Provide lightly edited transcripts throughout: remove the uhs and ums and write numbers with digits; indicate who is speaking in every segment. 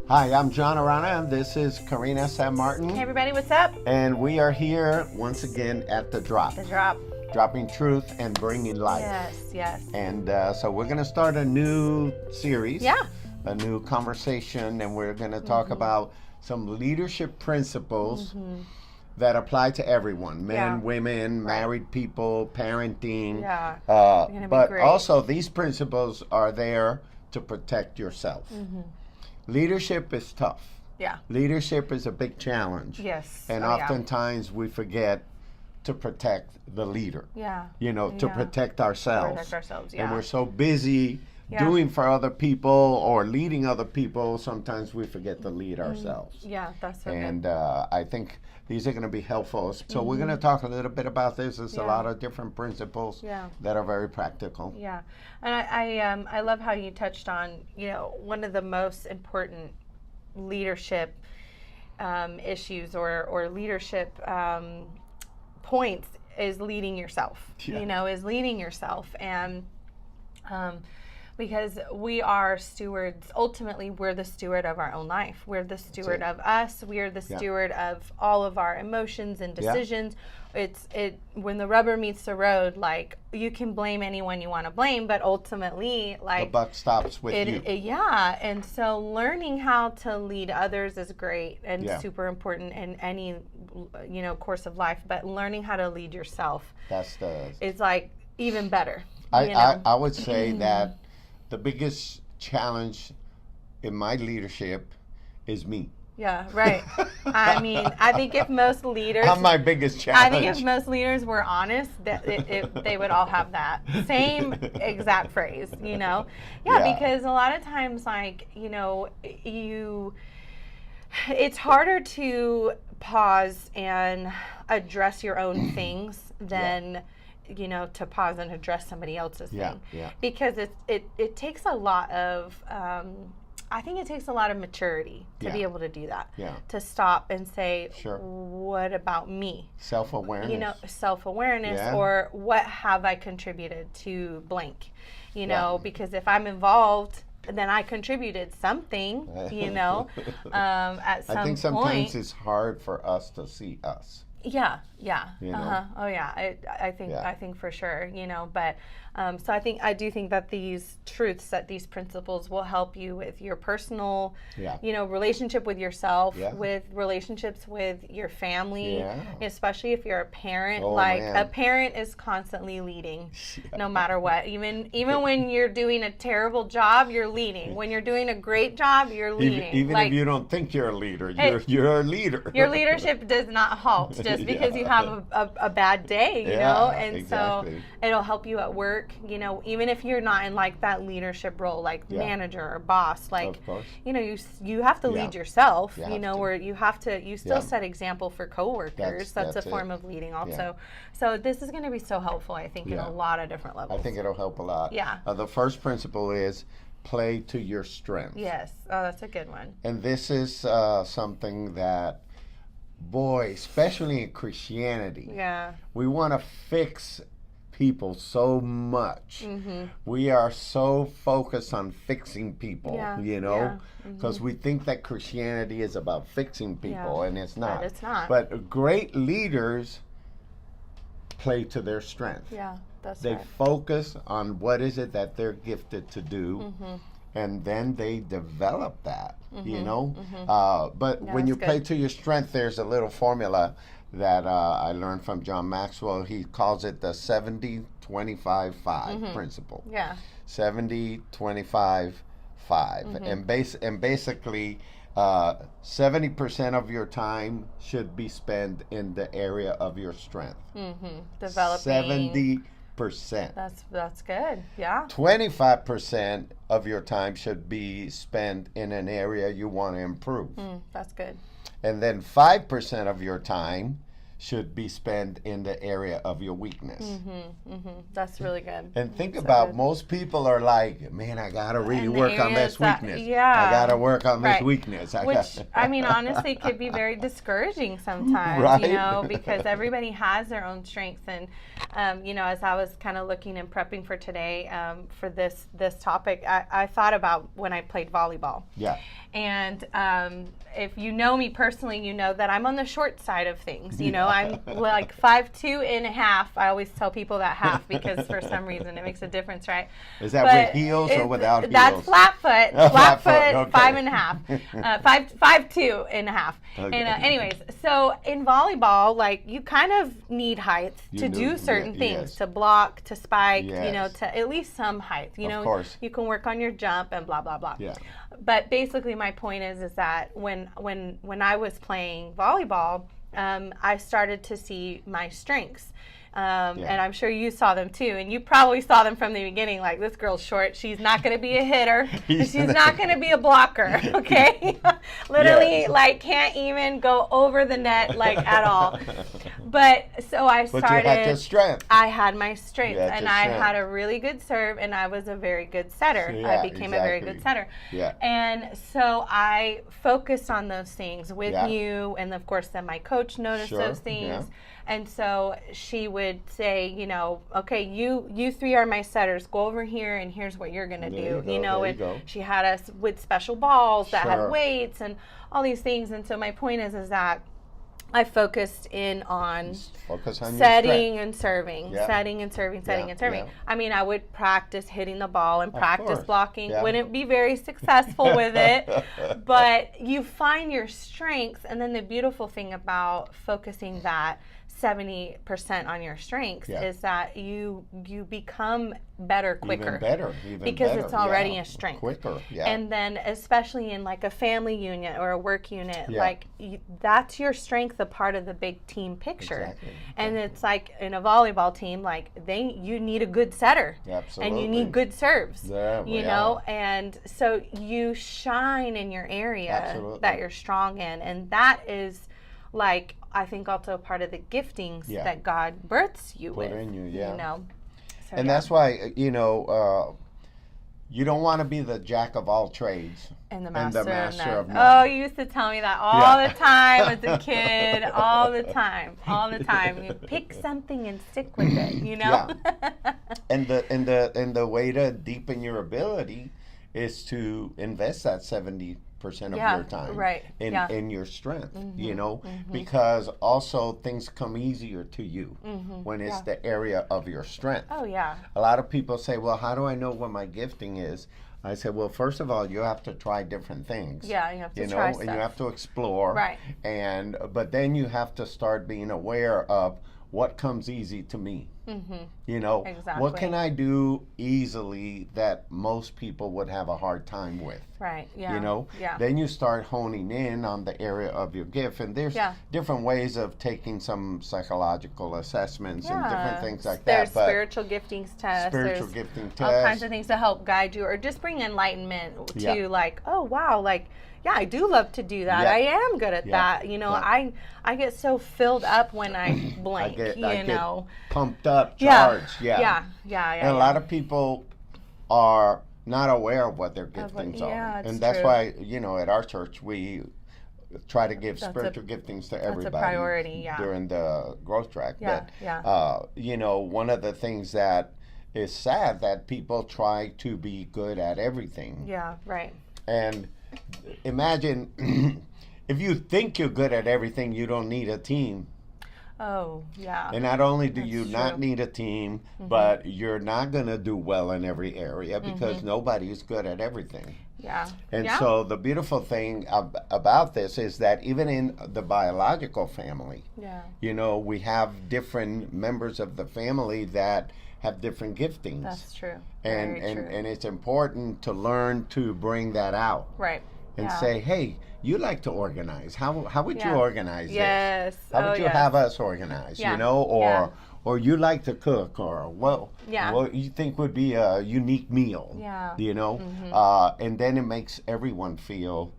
Speaker 1: Hi, I'm John Arana, and this is Karina San Martin.
Speaker 2: Hey everybody, what's up?
Speaker 1: And we are here once again at The Drop.
Speaker 2: The Drop.
Speaker 1: Dropping truth and bringing life.
Speaker 2: Yes.
Speaker 1: And so we're going to start a new series.
Speaker 2: Yeah.
Speaker 1: A new conversation, and we're going to talk about some leadership principles that apply to everyone. Men, women, married people, parenting.
Speaker 2: Yeah.
Speaker 1: But also, these principles are there to protect yourself. Leadership is tough.
Speaker 2: Yeah.
Speaker 1: Leadership is a big challenge.
Speaker 2: Yes.
Speaker 1: And oftentimes we forget to protect the leader.
Speaker 2: Yeah.
Speaker 1: You know, to protect ourselves.
Speaker 2: Protect ourselves, yeah.
Speaker 1: And we're so busy doing for other people or leading other people, sometimes we forget to lead ourselves.
Speaker 2: Yeah, that's so
Speaker 1: And
Speaker 2: good.
Speaker 1: I think these are going to be helpful. So we're going to talk a little bit about this. There's a lot of different principles that are very practical.
Speaker 2: Yeah. And I love how you touched on, one of the most important leadership issues or leadership points is leading yourself. Is leading yourself. And because we are stewards, ultimately we're the steward of our own life. We're the steward of us. We are the steward of all of our emotions and decisions. When the rubber meets the road, like, you can blame anyone you want to blame, but ultimately, like,
Speaker 1: the buck stops with you.
Speaker 2: And so learning how to lead others is great and super important in any course of life, but learning how to lead yourself is like even better.
Speaker 1: I would say that the biggest challenge in my leadership is me.
Speaker 2: Yeah, right. I mean, I think if most leaders...
Speaker 1: I'm my biggest challenge.
Speaker 2: I think if most leaders were honest, that they would all have that same exact phrase, Yeah, because a lot of times, like, it's harder to pause and address your own things than... to pause and address somebody else's thing. Because it takes a lot of, I think it takes a lot of maturity to be able to do that. To stop and say, what about me?
Speaker 1: Self-awareness.
Speaker 2: Self-awareness, or what have I contributed to blank? Because if I'm involved, then I contributed something, at some point.
Speaker 1: I think sometimes it's hard for us to see us.
Speaker 2: Yeah. Oh yeah. I think for sure. But so I do think that these truths, that these principles will help you with your personal, relationship with yourself, with relationships with your family, especially if you're a parent. A parent is constantly leading, no matter what. Even when you're doing a terrible job, you're leading. When you're doing a great job, you're leading.
Speaker 1: Even if you don't think you're a leader, you're a leader.
Speaker 2: Your leadership does not halt just because you have a bad day, and so it'll help you at work, even if you're not in like that leadership role, like manager or boss, like, you have to lead yourself, where you still set example for coworkers. That's a form of leading also. So this is going to be so helpful, I think, in a lot of different levels.
Speaker 1: I think it'll help a lot.
Speaker 2: Yeah.
Speaker 1: The first principle is play to your strengths.
Speaker 2: Yes. Oh, that's a good one.
Speaker 1: And this is something that, boy, especially in Christianity, we want to fix people so much. We are so focused on fixing people, because we think that Christianity is about fixing people, and it's not.
Speaker 2: But it's not.
Speaker 1: But great leaders play to their strength.
Speaker 2: Yeah, that's
Speaker 1: They focus on what is it that they're gifted to do. And then they develop that, But when you play to your strength, there's a little formula that I learned from John Maxwell. He calls it the 70-25-5 principle. 70-25-5. And basically, 70% of your time should be spent in the area of your strength.
Speaker 2: Developing.
Speaker 1: 70%.
Speaker 2: That's good. Yeah.
Speaker 1: 25% of your time should be spent in an area you want to improve.
Speaker 2: That's good.
Speaker 1: And then 5% of your time should be spent in the area of your weakness.
Speaker 2: That's really good.
Speaker 1: And think about most people are like, man, I gotta really work on this weakness. I gotta work on this weakness.
Speaker 2: Which, I mean, honestly, could be very discouraging sometimes, you know, because everybody has their own strengths. And, you know, as I was kind of looking and prepping for today, for this topic, I thought about when I played volleyball.
Speaker 1: Yeah.
Speaker 2: And if you know me personally, you know that I'm on the short side of things. You know, I'm like 5'2.5". I always tell people that half because for some reason it makes a difference, right?
Speaker 1: Is that with heels or without heels?
Speaker 2: That's flat foot. Flat foot, okay. 5'5". 5'2.5". Okay. And anyways, so in volleyball, like you kind of need height to do certain things, to block, to spike, you know, to at least some height. You know, course. You can work on your jump and blah blah blah.
Speaker 1: Yeah.
Speaker 2: But basically, my point is that when I was playing volleyball, I started to see my strengths. And I'm sure you saw them too, and you probably saw them from the beginning. Like, this girl's short; she's not going to be a hitter. She's not going to be a blocker. Okay, literally, like, can't even go over the net, like, at all. But so I started. But you had your strength. I had my strength, and I had a really good serve, and I was a very good setter. I became a very good setter.
Speaker 1: Yeah.
Speaker 2: And so I focused on those things with you, and of course, then my coach noticed those things. Yeah. And so she would say, you know, okay, you three are my setters. Go over here, and here's what you're going to do. You know, and she had us with special balls that had weights and all these things. And so my point is that I focused in on setting and serving, setting and serving, setting and serving. I mean, I would practice hitting the ball and practice blocking. Wouldn't be very successful with it, but you find your strengths. And then the beautiful thing about focusing that 70% on your strengths is that you become better quicker. Because it's already a strength.
Speaker 1: Quicker,
Speaker 2: And then especially in like a family unit or a work unit, like that's your strength, a part of the big team picture.
Speaker 1: Exactly.
Speaker 2: And it's like in a volleyball team, like you need a good setter.
Speaker 1: Absolutely.
Speaker 2: And you need good serves. You know, and so you shine in your area that you're strong in, and that is like, I think also part of the giftings that God births you with.
Speaker 1: Put in you,
Speaker 2: You know? So,
Speaker 1: and that's why, you know, you don't want to be the jack of all trades
Speaker 2: and the master
Speaker 1: of none.
Speaker 2: Oh, you used to tell me that all the time as a kid, all the time. You pick something and stick with it, you know?
Speaker 1: And the way to deepen your ability is to invest that 70% of your time in your strength, you know, because also things come easier to you when it's the area of your strength.
Speaker 2: Oh, yeah.
Speaker 1: A lot of people say, well, how do I know what my gifting is? I said, well, first of all, you have to try different things.
Speaker 2: Yeah, you have to try stuff.
Speaker 1: And you have to explore.
Speaker 2: Right.
Speaker 1: But then you have to start being aware of what comes easy to me. You know, what can I do easily that most people would have a hard time with?
Speaker 2: Right, yeah.
Speaker 1: You know, then you start honing in on the area of your gift. And there's different ways of taking some psychological assessments and different things like that.
Speaker 2: There's spiritual giftings tests.
Speaker 1: Spiritual gifting tests.
Speaker 2: All kinds of things to help guide you or just bring enlightenment to like, oh, wow, like, yeah, I do love to do that. I am good at that. You know, I get so filled up when I blank, I get
Speaker 1: pumped up, charged.
Speaker 2: Yeah.
Speaker 1: And a lot of people are not aware of what their giftings are. And that's why, you know, at our church, we try to give spiritual giftings to everybody.
Speaker 2: That's a priority,
Speaker 1: during the growth track. But, you know, one of the things that is sad that people try to be good at everything.
Speaker 2: Yeah, right.
Speaker 1: And imagine if you think you're good at everything, you don't need a team.
Speaker 2: Oh, yeah.
Speaker 1: And not only do you not need a team, but you're not going to do well in every area because nobody's good at everything.
Speaker 2: Yeah.
Speaker 1: And so the beautiful thing about this is that even in the biological family, you know, we have different members of the family that have different giftings.
Speaker 2: That's true.
Speaker 1: And it's important to learn to bring that out.
Speaker 2: Right.
Speaker 1: And say, hey, you like to organize. How would you organize
Speaker 2: this?
Speaker 1: How would you have us organize? You know, or you like to cook, or what you think would be a unique meal. You know, and then it makes everyone feel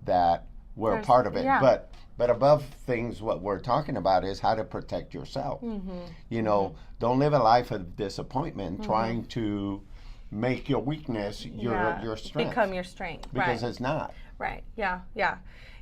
Speaker 1: that we're a part of it. Yeah. But above things, what we're talking about is how to protect yourself. You know, don't live a life of disappointment trying to make your weakness your strength.
Speaker 2: Become your strength.
Speaker 1: Because it's not.
Speaker 2: Right. Yeah.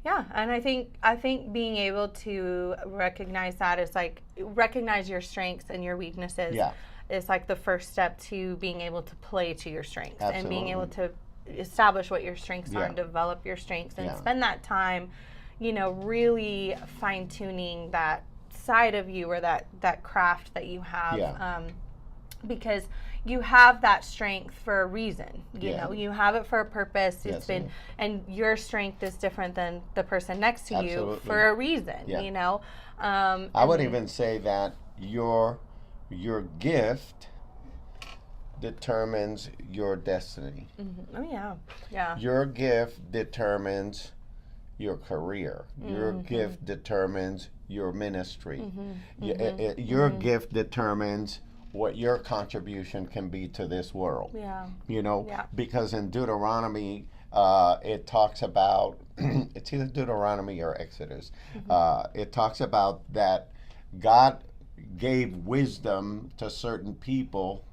Speaker 2: And I think being able to recognize that is like recognize your strengths and your weaknesses. Yeah. Is like the first step to being able to play to your strengths. Absolutely. And being able to establish what your strengths are and develop your strengths and spend that time, you know, really fine tuning that side of you or that craft that you have, because you have that strength for a reason. You know, you have it for a purpose. It's been, and your strength is different than the person next to you for a reason. You know,
Speaker 1: I would even say that your gift determines your destiny.
Speaker 2: Oh yeah.
Speaker 1: Your gift determines your career. Your gift determines your ministry. Your gift determines what your contribution can be to this world. Yeah. You know, because in Deuteronomy, it talks about, it's either Deuteronomy or Exodus. It talks about that God gave wisdom to certain people,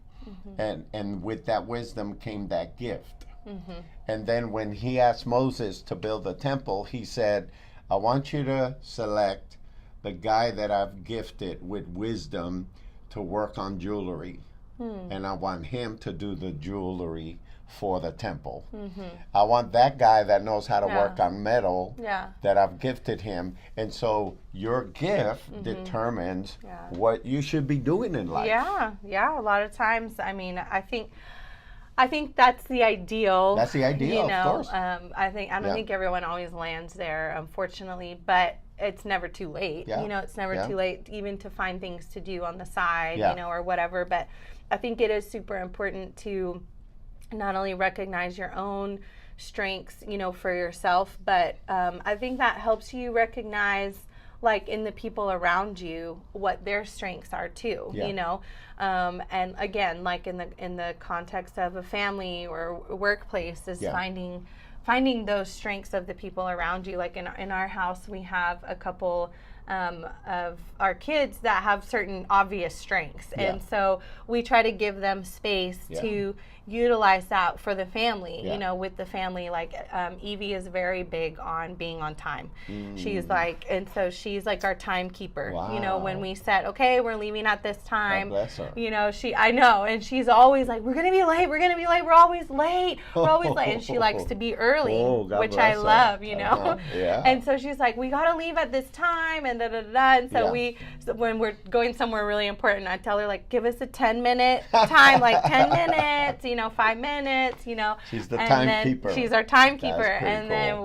Speaker 1: and with that wisdom came that gift. And then when he asked Moses to build the temple, he said, I want you to select the guy that I've gifted with wisdom to work on jewelry. And I want him to do the jewelry for the temple. I want that guy that knows how to work on metal that I've gifted him. And so your gift determines what you should be doing in life.
Speaker 2: Yeah. A lot of times, I mean, I think that's the ideal.
Speaker 1: That's the ideal,
Speaker 2: you know,
Speaker 1: of course.
Speaker 2: I don't think everyone always lands there, unfortunately, but it's never too late. You know, it's never too late even to find things to do on the side, you know, or whatever. But I think it is super important to not only recognize your own strengths, you know, for yourself, but I think that helps you recognize, like, in the people around you, what their strengths are too, you know. And again, like in the context of a family or a workplace, is finding those strengths of the people around you. Like in our house, we have a couple of our kids that have certain obvious strengths, and so we try to give them space to utilize that for the family. You know, with the family, like Evie is very big on being on time. She's like, and so she's like our timekeeper. You know, when we said, okay, we're leaving at this time.
Speaker 1: God bless her.
Speaker 2: You know, I know, and she's always like, we're gonna be late. We're always late. And she likes to be early, which I love. You know, and so she's like, we gotta leave at this time, and and so when we're going somewhere really important, I tell her, like, give us a 10-minute time, like 10 minutes, you know, 5 minutes, you know.
Speaker 1: She's the timekeeper.
Speaker 2: She's our timekeeper. And cool. Then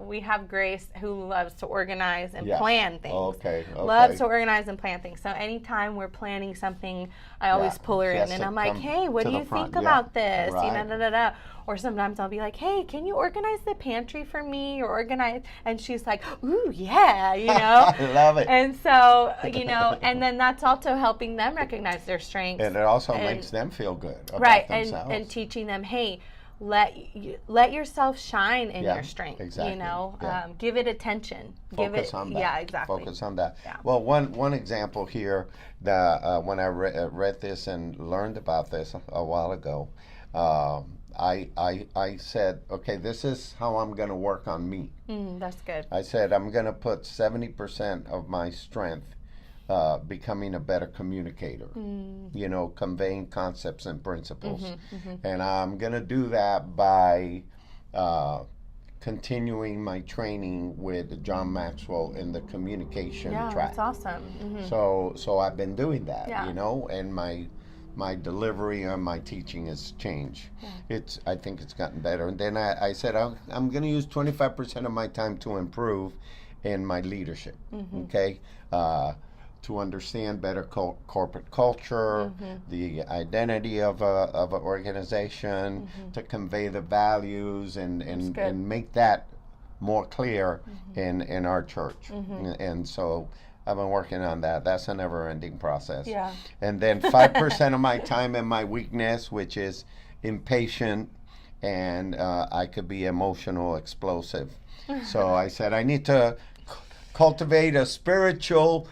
Speaker 2: we have Grace, who loves to organize and plan things. Okay. Loves to organize and plan things. So anytime we're planning something, I always pull her in, and I'm like, hey, what do you think about this? Right. You know, Or sometimes I'll be like, hey, can you organize the pantry for me, or organize? And she's like, ooh, yeah, you know.
Speaker 1: I love it.
Speaker 2: And so, you know, and then that's also helping them recognize their strengths.
Speaker 1: And it also makes them feel good about themselves.
Speaker 2: And teaching them, hey, let yourself shine in your strength. Exactly. You know, give it attention.
Speaker 1: Focus on that.
Speaker 2: Yeah, exactly.
Speaker 1: Focus on that. Yeah. Well, one example here, that when I read this and learned about this a while ago, I said, okay, this is how I'm going to work on me.
Speaker 2: That's good.
Speaker 1: I said, I'm going to put 70% of my strength becoming a better communicator, you know, conveying concepts and principles. And I'm going to do that by continuing my training with John Maxwell in the communication track.
Speaker 2: Yeah, that's awesome.
Speaker 1: So I've been doing that, you know, and my delivery and my teaching has changed. I think it's gotten better. And then I said, I'm going to use 25% of my time to improve in my leadership, okay? To understand better corporate culture, the identity of an organization, to convey the values and make that more clear in our church. And so I've been working on that. That's a never-ending process.
Speaker 2: Yeah.
Speaker 1: And then 5% of my time in my weakness, which is impatient and I could be emotional, explosive. So I said, I need to cultivate a spiritual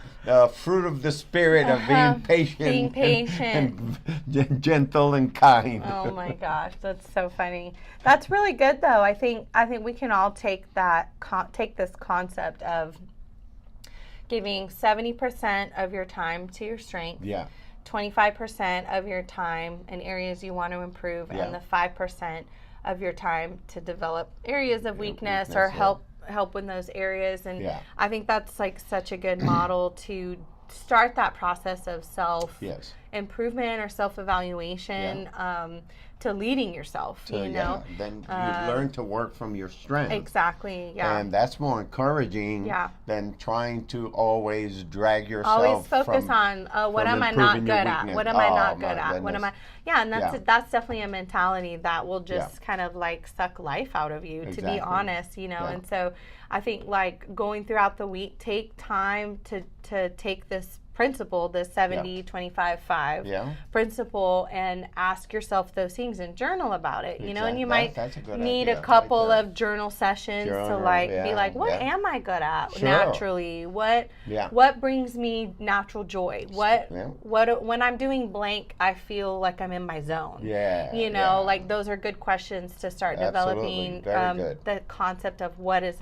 Speaker 1: fruit of the spirit of being patient, and gentle and kind.
Speaker 2: Oh my gosh, that's so funny. That's really good, though. I think we can all take this concept of giving 70% of your time to your strength.
Speaker 1: Yeah.
Speaker 2: 25% of your time in areas you want to improve, and the 5% of your time to develop areas of weakness or help in those areas. And I think that's like such a good model to start that process of self improvement or self-evaluation to leading yourself, you know.
Speaker 1: Then you learn to work from your strength.
Speaker 2: Exactly,
Speaker 1: And that's more encouraging than trying to always drag yourself.
Speaker 2: Always focus on what am I not good at? What am I not good at? What am I? Yeah, and that's definitely a mentality that will just kind of like suck life out of you, to be honest, you know. And so I think like going throughout the week, take time to take this principle, the 70-25-5 principle, and ask yourself those things and journal about it. You know, and you might need a couple of journal sessions to like be like, what am I good at naturally? What brings me natural joy? What when I'm doing blank, I feel like I'm in my zone. You know, like those are good questions to start developing the concept of what are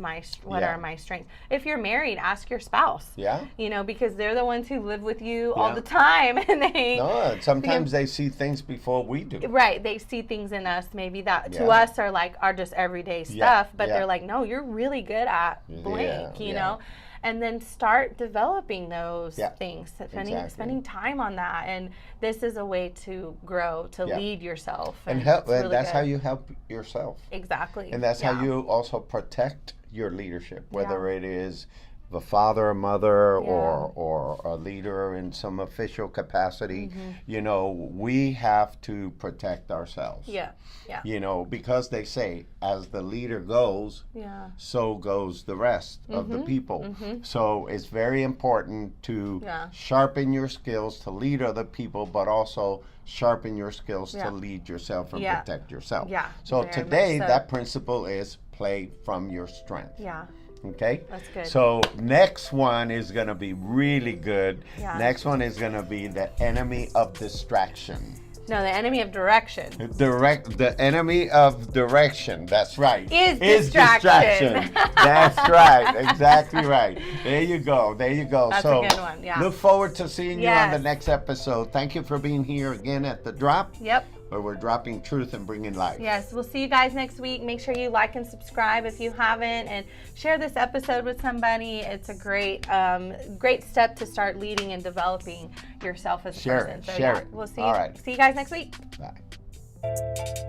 Speaker 2: my strengths. If you're married, ask your spouse. You know, because they're the ones who live with you all the time, and
Speaker 1: sometimes they see things before we do.
Speaker 2: Right, they see things in us maybe that to us are just everyday stuff, but they're like, no, you're really good at blank, you know. And then start developing those things, spending time on that. And this is a way to grow, to lead yourself.
Speaker 1: And help. Really that's how you help yourself.
Speaker 2: Exactly.
Speaker 1: And that's how you also protect your leadership, whether it is the father or mother or a leader in some official capacity. You know, we have to protect ourselves. You know, because they say as the leader goes, so goes the rest of the people. So it's very important to sharpen your skills to lead other people, but also sharpen your skills to lead yourself and protect yourself. So today that principle is play from your strength. Okay?
Speaker 2: That's good.
Speaker 1: So next one is going to be really good. Next one is going to be the enemy of distraction.
Speaker 2: No, the enemy of direction.
Speaker 1: The enemy of direction. That's right.
Speaker 2: Is distraction.
Speaker 1: That's right. Exactly right. There you go.
Speaker 2: That's a good one.
Speaker 1: Look forward to seeing you on the next episode. Thank you for being here again at The Drop. Where we're dropping truth and bringing life.
Speaker 2: Yes, we'll see you guys next week. Make sure you like and subscribe if you haven't, and share this episode with somebody. It's a great step to start leading and developing yourself as a person. So
Speaker 1: share it.
Speaker 2: We'll see you guys next week.
Speaker 1: Bye.